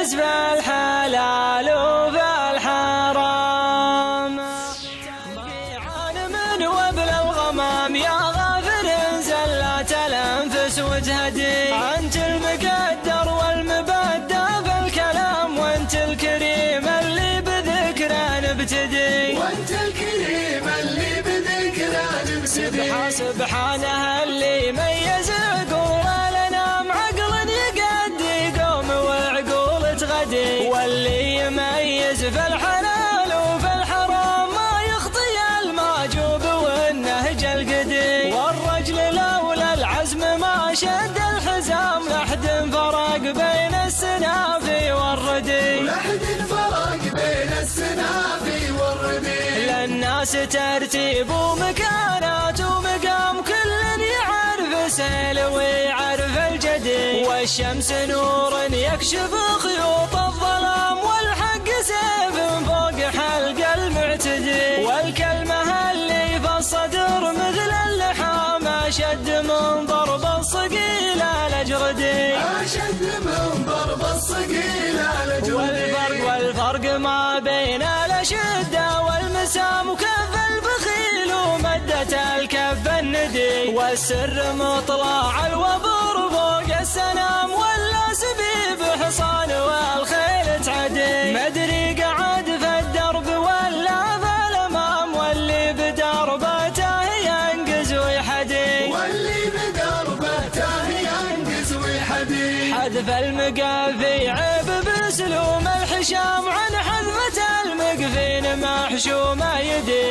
ميز بالحلال وبالحرام. عالم وابل الغمام يا غافر زلات الأنفس وتهدي، أنت المقدر والمبدى بالكلام، وأنت الكريم اللي بذكره نبتدي، وأنت الكريم اللي بذكره نبتدي. سبحانه اللي ميز عقول الأنام، عقل يقدي قوم وعقول تغدي، واللي يميز في الحلال وفي الحرام، ما يخطي المعجوب والنهج القدي. والرجل لولا العزم ما شد الحزام، لحد فرق بين السنافي والردي، لحد فرق بين السنافي والردي. للناس ترتيب ومكانات ومقام، كل يعرف سيل ويعرف الجدي، والشمس نور يكشف خيوط الظلام، والحق سيف فوق حلق المعتدي، والكلمة اللي في الصدر مثل اللحام، أشد من ضرب الصقيل الأجردي، أشد من ضرب الصقيل الأجردي. والفرق ما بين الأشدة والمسام، وكف البخيل ومدة الكف الندي، والسر مطلع الوبر فوق السنام، ولا سبيب حصان والخيل تعدي، مدري قعد في الدرب ولا في الأمام، واللي بدربته ينقز ويحدي، واللي بدربته ينقز ويحدي. حذف المقافي عيب بسلوم الحشام، عن حذفة المقفين محشومة يدي،